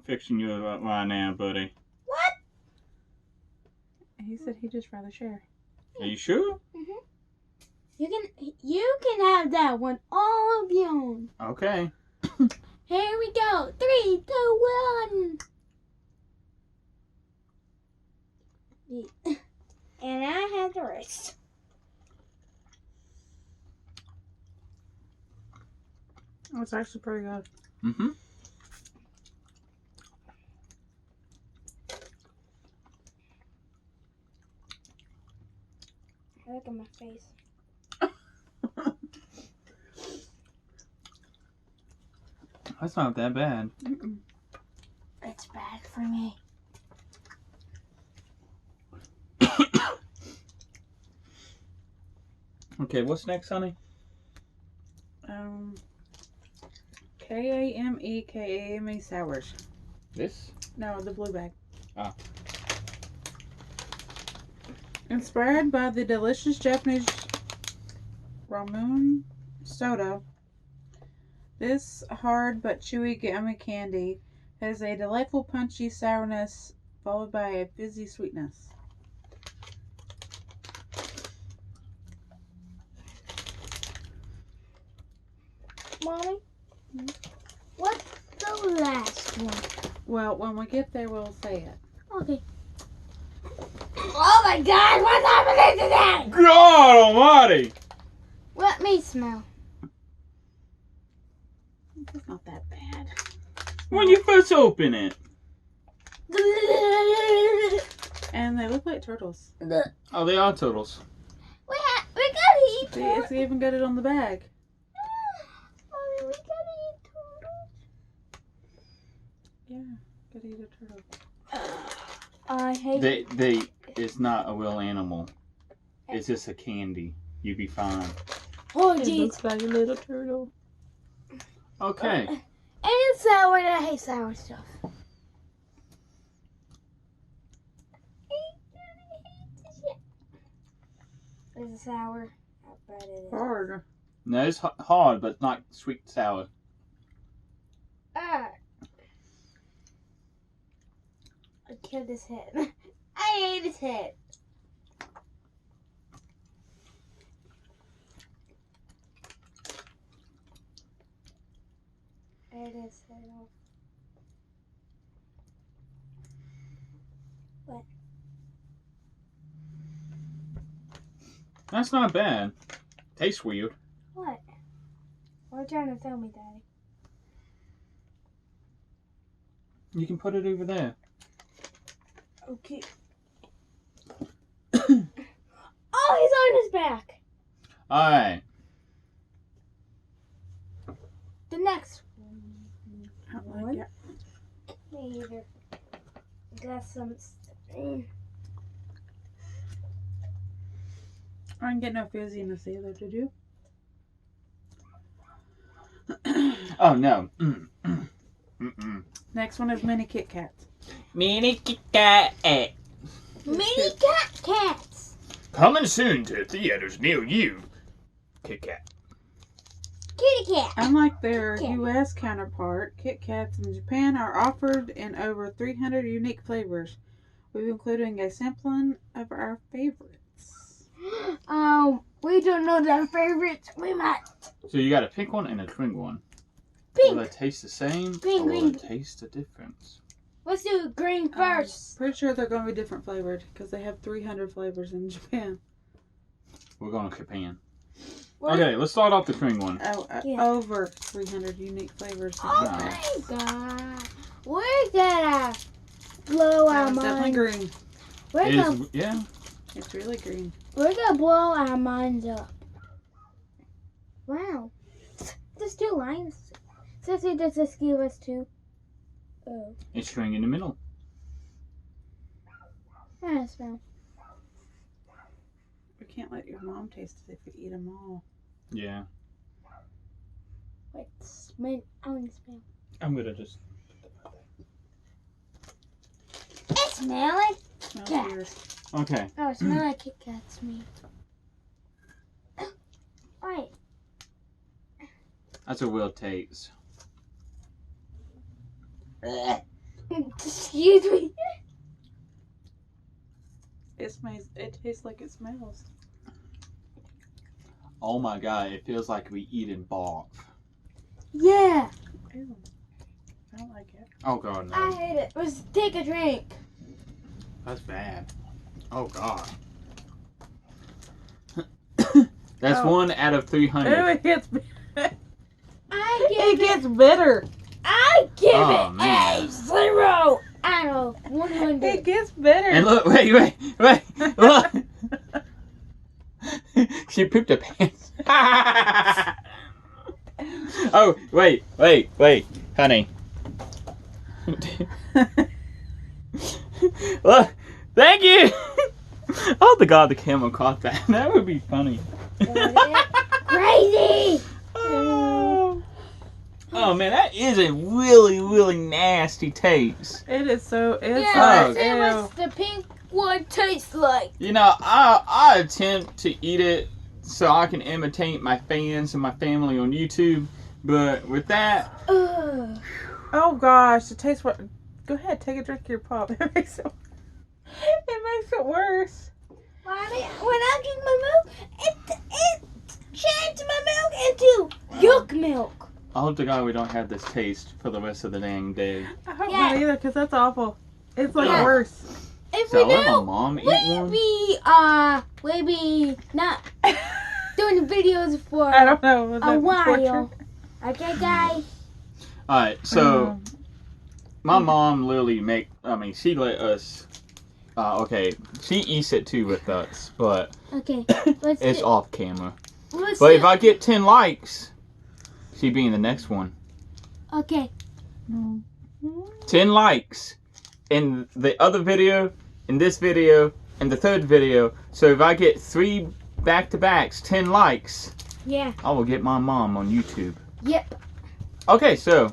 fixing you right now, buddy. What? He said he'd just rather share. Are you sure? Mhm. You can have that one all of your own. Okay. Here we go. 3, 2, 1. And I have the rest. Oh, it's actually pretty good. Mm-hmm. Look at my face. That's not that bad. Mm-mm. It's bad for me. Okay, what's next, honey? Kame sours. This? No, the blue bag. Ah. Inspired by the delicious Japanese ramen soda, this hard but chewy gummy candy has a delightful punchy sourness followed by a fizzy sweetness. Mommy, what's the last one? Well, when we get there, we'll say it. Okay. Oh my God! What's happening today? God almighty! Let me smell. It's not that bad. When you first open it. And they look like turtles. Oh, they are turtles. We gotta eat See, turtles. it's even got it on the bag. Mommy, we gotta eat turtles. Yeah, gotta eat a turtle. I hate It's not a real animal. It's just a candy. You be fine. Oh, It jeez. looks like a little turtle. Okay. And it's sour, and I hate sour stuff. Is it sour? I bet it is. Hard. No, it's hard, but not sweet sour. Ah. I killed his head. I ate his head. I ate his head off. What? That's not bad. Tastes weird. What? What are you trying to tell me, Daddy? You can put it over there. Okay. Oh, he's on his back. Alright. The next I don't one. like it. Me either. Got some. I didn't get no fizziness either, did you? Oh, no. Mm-mm. Next one is mini Kit Kats. Mini Kit Kat. Mini cat cats. Coming soon to theaters near you. Kit Kat. Kitty cat. Unlike their Kit. U.S. counterpart, Kit Kats in Japan are offered in over 300 unique flavors. We've including a sampling of our favorites. We don't know their favorites. We might. So you got a pink one and a green one. Pink. Will they taste the same? Green, or will green. they taste a difference? Let's do green first. Pretty sure they're going to be different flavored because they have 300 flavors in Japan. We're going to Japan. What? Okay, let's start off the green one. Yeah. Over 300 unique flavors in Oh Japan. my God. We're gonna blow our It's definitely minds. green. We're It gonna, is, yeah. It's really green. we're gonna blow our minds up. Wow. There's 2 lines. Sissy, does this give us 2? Oh. It's string in the middle. I smell. We can't let your mom taste it if we eat them all. Yeah. Wait, smell. I want to smell. I'm gonna just. It smells like. Smells Yeah. weird. Okay. Oh, it smells like Kit Kats to me. Wait. That's a real taste. Excuse me. It tastes like it smells. Oh my god, it feels like we eating barf. Yeah. Ew. I don't like it. Oh god, I no. hate it. Let's take a drink. That's bad. Oh god. That's Oh. 1 out of 300. It gets I give it. better. I give Oh, it man. a 0 out of 100. It gets better. And look, wait, look. She pooped her pants. Oh, wait, honey. Look, thank you. Oh, the god, the camera caught that. That would be funny. Crazy. Oh man, that is a really, really nasty taste. It is so. It's Yeah, Oh. like, see ew. what the pink one tastes like. You know, I attempt to eat it so I can imitate my fans and my family on YouTube, but with that, Ugh. Oh gosh, it tastes what? Go ahead, take a drink of your pop. It makes it worse. Mommy, when I drink my milk, it changed my milk into yuck milk. I hope to God we don't have this taste for the rest of the dang day. I hope Yeah. not either, because that's awful. It's like Yeah. worse. If So we I let my do, mom eat one. maybe not doing the videos for I don't know. Was a that while. torture? Okay, guys. Alright, so Um, my mom literally she let us, she eats it too with us, but Okay, let's it's do. off camera. Let's But do. if I get 10 likes, she be in the next one. Okay, mm. 10 likes in the other video, in this video, and the third video. So if I get 3 back-to-backs, 10 likes, yeah, I will get my mom on YouTube. yep. Okay, so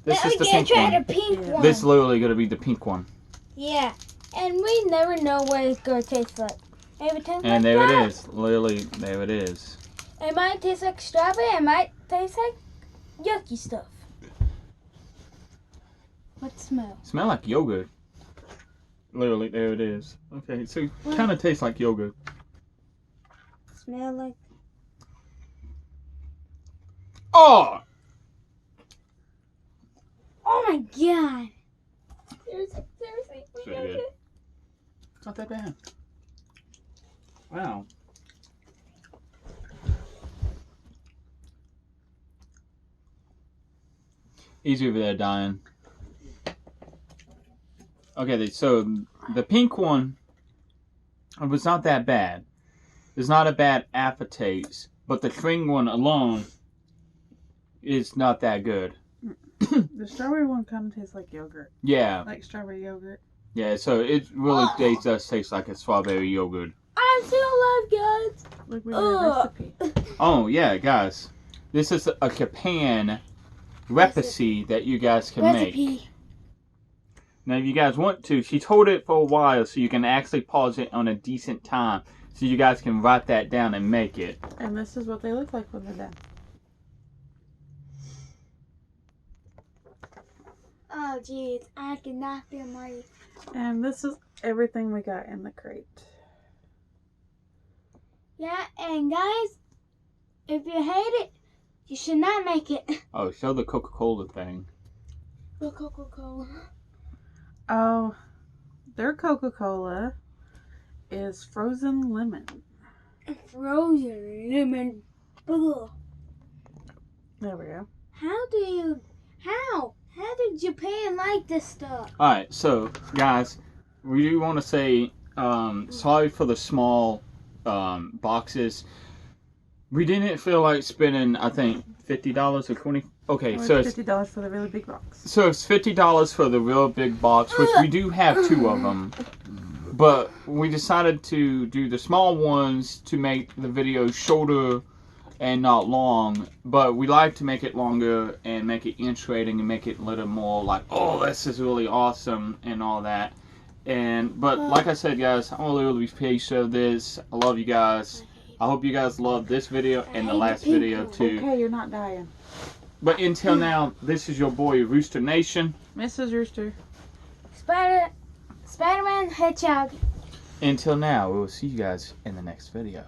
this Now is we the can pink try one. the pink Yeah. one. This is literally gonna be the pink one. Yeah, and we never know what it's gonna taste like. Maybe it tastes And like there that. it is. Literally, there it is. It might taste like strawberry. It might taste like yucky stuff. Let's smell. Smell like yogurt. Literally, there it is. Okay, so kind of tastes like yogurt. Smell like. Oh! Oh my god. Seriously. we So got good. it. It's not that bad. Wow. Easy over there, dying. Okay, so the pink one, it was not that bad. It's not a bad aftertaste, but the string one alone is not that good. The strawberry one kind of tastes like yogurt, Yeah, like strawberry yogurt. yeah. So it really does taste like a strawberry yogurt. I'm still alive, guys. Like we got a recipe. Oh yeah, guys, this is a Japan recipe that you guys can make. Recipe. Now, if you guys want to, she told it for a while, so you can actually pause it on a decent time, so you guys can write that down and make it. And this is what they look like when they're done. Oh jeez, I cannot feel my. And this is everything we got in the crate. Yeah, and guys, if you hate it, you should not make it. Oh, show the Coca-Cola thing. The Coca-Cola. Oh, their Coca-Cola is frozen lemon. Frozen lemon. Ugh. There we go. How did Japan like this stuff? Alright, so, guys, we do want to say, sorry for the small boxes. We didn't feel like spending, I think, $50 or $20. Okay, Or so it's $50 for the really big box. So it's $50 for the real big box, which we do have 2 of them. But we decided to do the small ones to make the video shorter and not long. But we like to make it longer and make it interesting and make it a little more like, oh, this is really awesome and all that. But like I said, guys, I'm going to be patient of this. I love you guys. I hope you guys love this video and the last video too. Okay, you're not dying. But until now, this is your boy Rooster Nation. Mrs. Rooster. Spider-Man Hedgehog. Until now, we will see you guys in the next video.